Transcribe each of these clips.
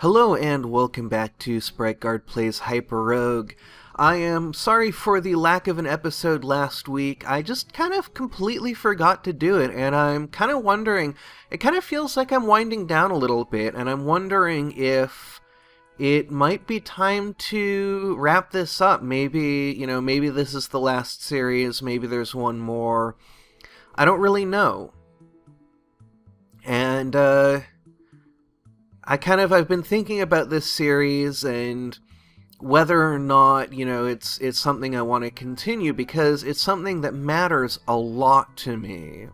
Hello and welcome back to SpriteGuard Plays HyperRogue. I am sorry for the lack of an episode last week. I just kind of completely forgot to do it, and I'm kind of wondering, it kind of feels like I'm winding down a little bit, and I'm wondering if it might be time to wrap this up. Maybe, maybe this is the last series, maybe there's one more. I don't really know. And, I've been thinking about this series and whether or not, it's something I want to continue, because it's something that matters a lot to me.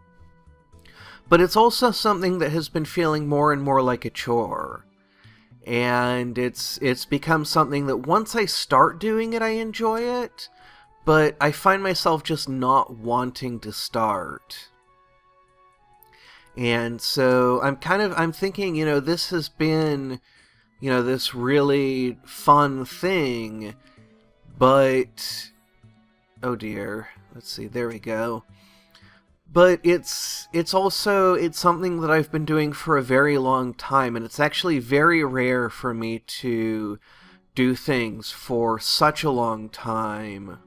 But it's also something that has been feeling more and more like a chore. And it's become something that once I start doing it, I enjoy it, but I find myself just not wanting to start. And so I'm thinking, this has been, this really fun thing, but, oh dear, let's see, there we go. But it's something that I've been doing for a very long time, and it's actually very rare for me to do things for such a long time.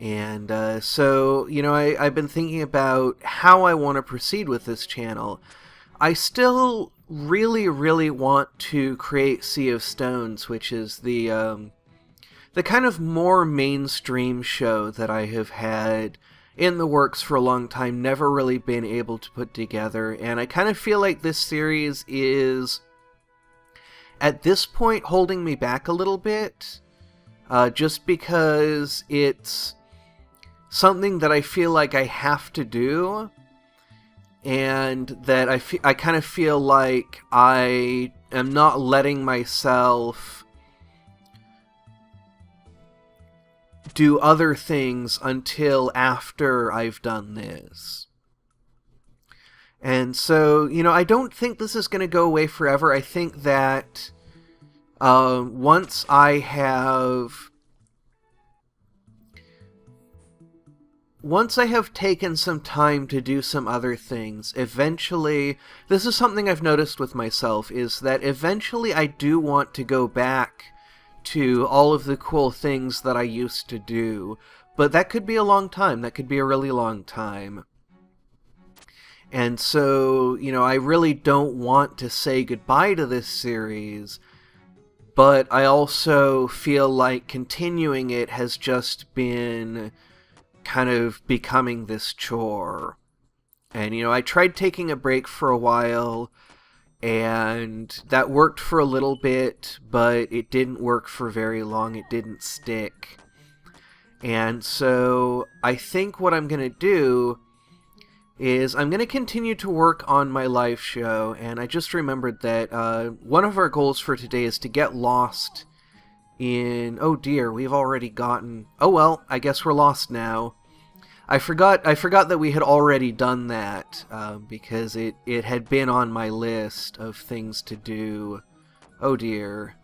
And so, I've been thinking about how I want to proceed with this channel. I still really, really want to create Sea of Stones, which is the kind of more mainstream show that I have had in the works for a long time, never really been able to put together. And I kind of feel like this series is, at this point, holding me back a little bit, just because it's something that I feel like I have to do, and that I kind of feel like I am not letting myself do other things until after I've done this. And so, I don't think this is going to go away forever. I think that once I have taken some time to do some other things, eventually, this is something I've noticed with myself, is that eventually I do want to go back to all of the cool things that I used to do. But that could be a long time. That could be a really long time. And so, I really don't want to say goodbye to this series, but I also feel like continuing it has just been kind of becoming this chore. And, I tried taking a break for a while, and that worked for a little bit, but it didn't work for very long. It didn't stick. And so I think what I'm going to do is I'm going to continue to work on my live show, and I just remembered that one of our goals for today is to get lost in... Oh dear, we've already gotten... Oh well, I guess we're lost now. I forgot that we had already done that, because it had been on my list of things to do. Oh dear.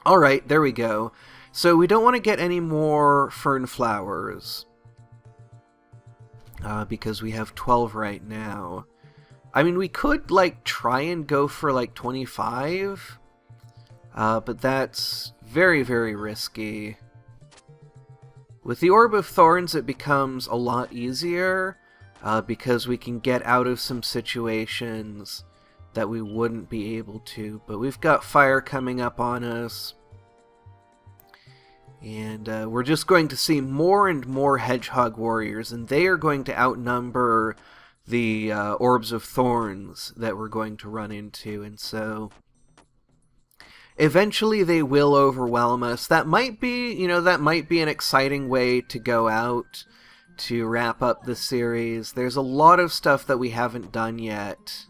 Alright, there we go. So we don't want to get any more fern flowers, because we have 12 right now. I mean, we could, try and go for, 25, but that's very, very risky. With the Orb of Thorns, it becomes a lot easier, because we can get out of some situations that we wouldn't be able to. But we've got fire coming up on us, and we're just going to see more and more Hedgehog Warriors, and they are going to outnumber the Orbs of Thorns that we're going to run into, and so eventually they will overwhelm us. That might be, that might be an exciting way to go out to wrap up the series. There's a lot of stuff that we haven't done yet,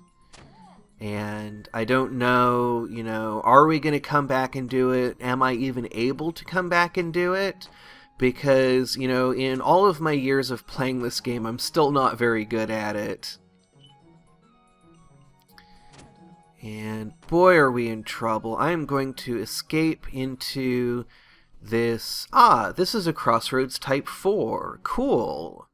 and I don't know, are we going to come back and do it? Am I even able to come back and do it? Because, in all of my years of playing this game, I'm still not very good at it. And boy, are we in trouble. I am going to escape into this... this is a Crossroads Type 4. Cool.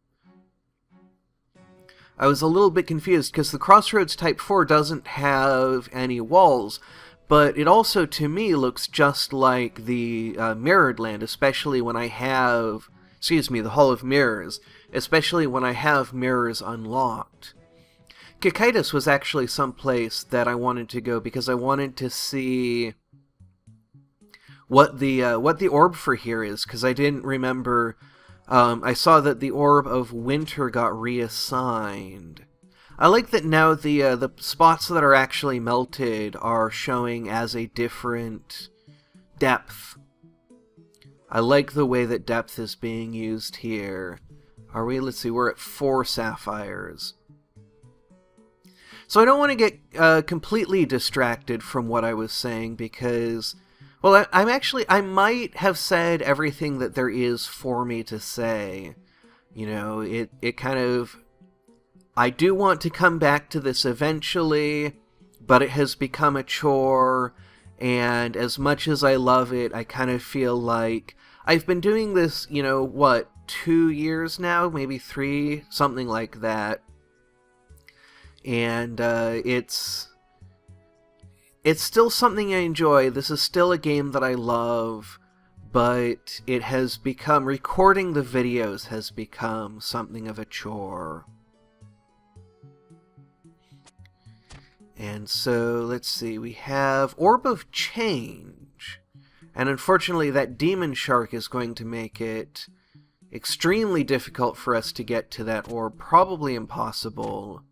I was a little bit confused because the Crossroads Type 4 doesn't have any walls, but it also, to me, looks just like the Mirrored Land, especially when I have, the Hall of Mirrors, especially when I have mirrors unlocked. Hiatus was actually someplace that I wanted to go because I wanted to see what the orb for here is, because I didn't remember. I saw that the Orb of Winter got reassigned. I like that now the spots that are actually melted are showing as a different depth. I like the way that depth is being used here. Are we? Let's see, we're at 4 sapphires. So I don't want to get completely distracted from what I was saying because, well, I might have said everything that there is for me to say. You know, it kind of, I do want to come back to this eventually, but it has become a chore, and as much as I love it, I kind of feel like I've been doing this, 2 years now, maybe 3, something like that. And it's still something I enjoy. This is still a game that I love, but it has become, recording the videos has become something of a chore. And so, let's see, we have Orb of Change. And unfortunately, that Demon Shark is going to make it extremely difficult for us to get to that orb, probably impossible.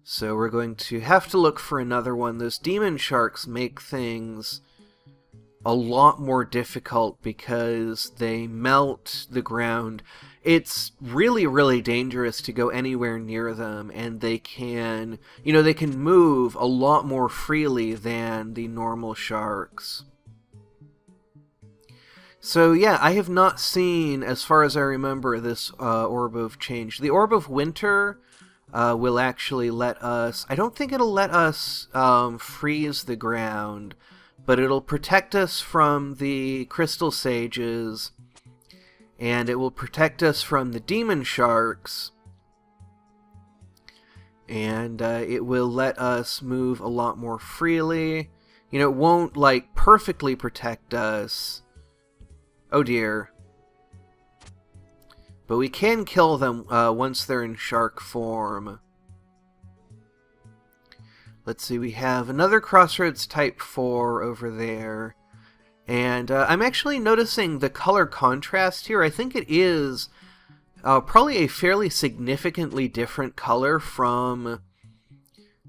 So we're going to have to look for another one. Those demon sharks make things a lot more difficult because they melt the ground. It's really, really dangerous to go anywhere near them, and they can, they can move a lot more freely than the normal sharks. So yeah, I have not seen, as far as I remember, this Orb of Change. The Orb of Winter will actually let us, I don't think it'll let us freeze the ground, but it'll protect us from the crystal sages, and it will protect us from the demon sharks, and it will let us move a lot more freely. It won't, perfectly protect us. Oh dear. But we can kill them once they're in shark form. Let's see, we have another Crossroads Type 4 over there. And I'm actually noticing the color contrast here. I think it is probably a fairly significantly different color from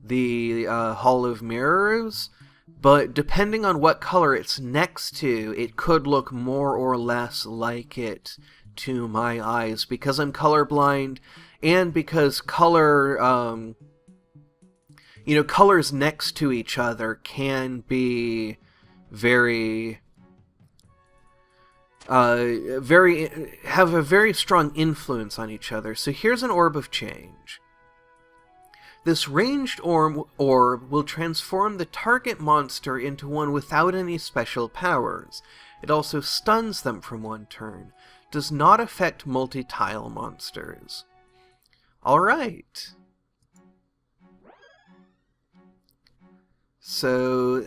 the Hall of Mirrors. But depending on what color it's next to, it could look more or less like it to my eyes, because I'm colorblind, and because color, colors next to each other can be very, have a very strong influence on each other. So here's an Orb of Change. This ranged orb will transform the target monster into one without any special powers. It also stuns them from one turn. Does not affect multi-tile monsters. Alright. So,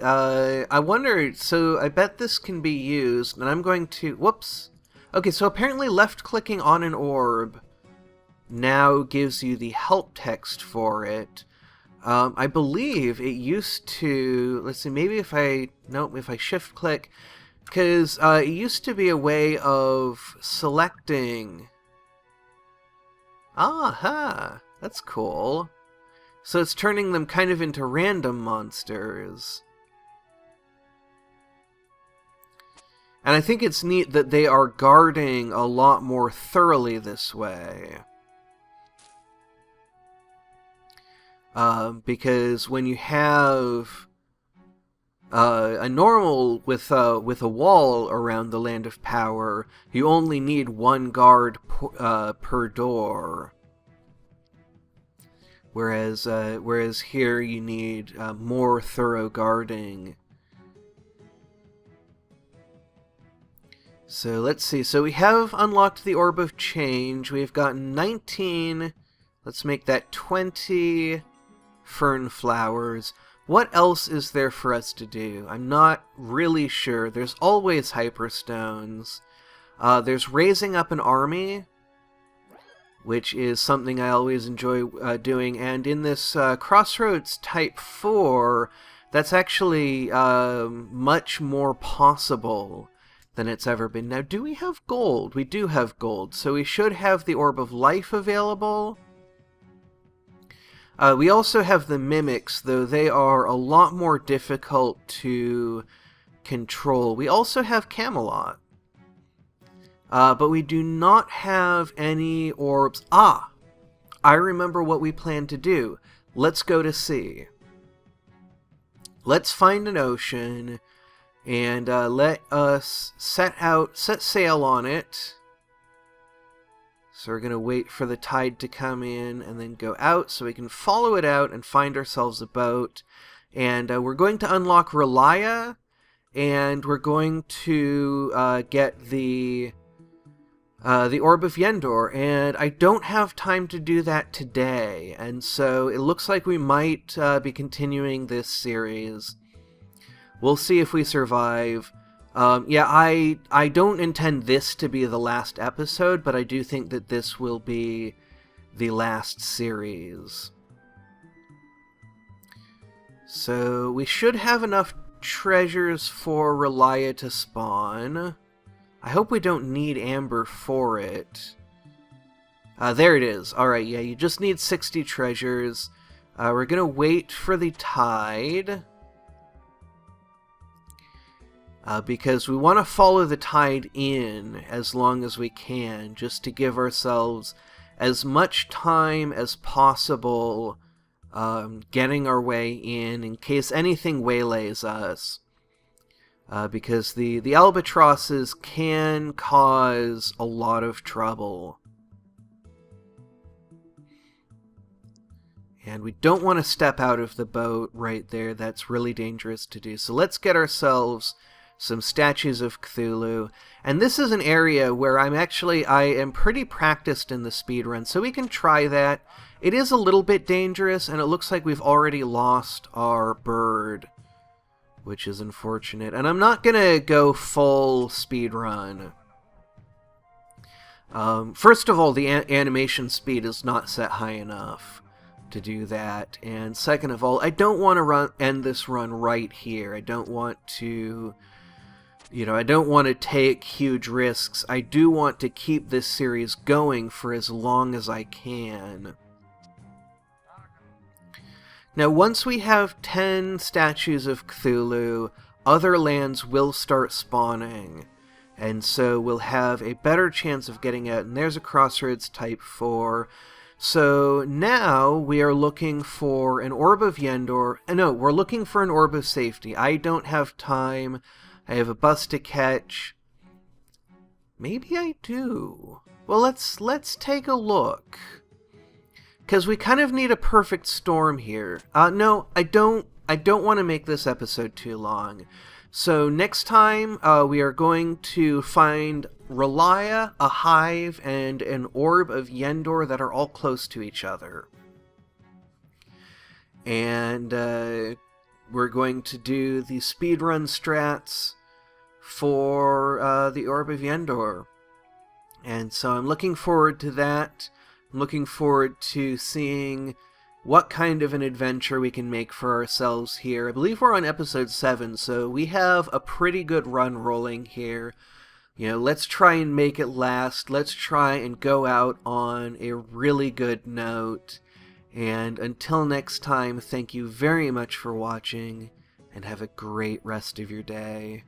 I wonder, so I bet this can be used, and I'm going to, whoops. Okay, so apparently left-clicking on an orb now gives you the help text for it. I believe it used to, let's see, maybe if I shift click, because it used to be a way of selecting. Aha, that's cool. So it's turning them kind of into random monsters. And I think it's neat that they are guarding a lot more thoroughly this way. Because when you have a normal with a wall around the Land of Power, you only need one guard per door. Whereas here you need more thorough guarding. So let's see. So we have unlocked the Orb of Change. We've gotten 19 Let's make that 20 fern flowers. What else is there for us to do? I'm not really sure. There's always hyperstones. There's raising up an army, which is something I always enjoy doing. And in this Crossroads Type 4, that's actually much more possible than it's ever been. Now, do we have gold? We do have gold, so we should have the Orb of Life available. We also have the Mimics, though they are a lot more difficult to control. We also have Camelot. But we do not have any orbs. Ah! I remember what we plan to do. Let's go to sea. Let's find an ocean, and let us set sail on it. So we're going to wait for the tide to come in and then go out so we can follow it out and find ourselves a boat. And we're going to unlock Relia, and we're going to get the Orb of Yendor, and I don't have time to do that today, and so it looks like we might be continuing this series. We'll see if we survive. Yeah, I don't intend this to be the last episode, but I do think that this will be the last series. So we should have enough treasures for Relia to spawn. I hope we don't need amber for it. There it is. Alright, yeah, you just need 60 treasures. We're gonna wait for the tide. Because we want to follow the tide in as long as we can, just to give ourselves as much time as possible getting our way in case anything waylays us. Because the albatrosses can cause a lot of trouble. And we don't want to step out of the boat right there. That's really dangerous to do. So let's get ourselves some statues of Cthulhu. And this is an area where I am pretty practiced in the speedrun, so we can try that. It is a little bit dangerous, and it looks like we've already lost our bird, which is unfortunate. And I'm not gonna go full speedrun. First of all, the animation speed is not set high enough to do that. And second of all, I don't want to end this run right here. I don't want to... I don't want to take huge risks. I do want to keep this series going for as long as I can. Now, once we have 10 statues of Cthulhu, other lands will start spawning. And so we'll have a better chance of getting out. And there's a Crossroads Type 4. So now we are looking for an Orb of Yendor. No, we're looking for an Orb of Safety. I don't have time. I have a bus to catch. Maybe I do. Well, let's take a look. Because we kind of need a perfect storm here. No, I don't want to make this episode too long. So next time, we are going to find Relia, a hive, and an Orb of Yendor that are all close to each other. And we're going to do the speedrun strats for the Orb of Yendor. And so I'm looking forward to that. I'm looking forward to seeing what kind of an adventure we can make for ourselves here. I believe we're on episode 7, so we have a pretty good run rolling here. Let's try and make it last. Let's try and go out on a really good note. And until next time, thank you very much for watching, and have a great rest of your day.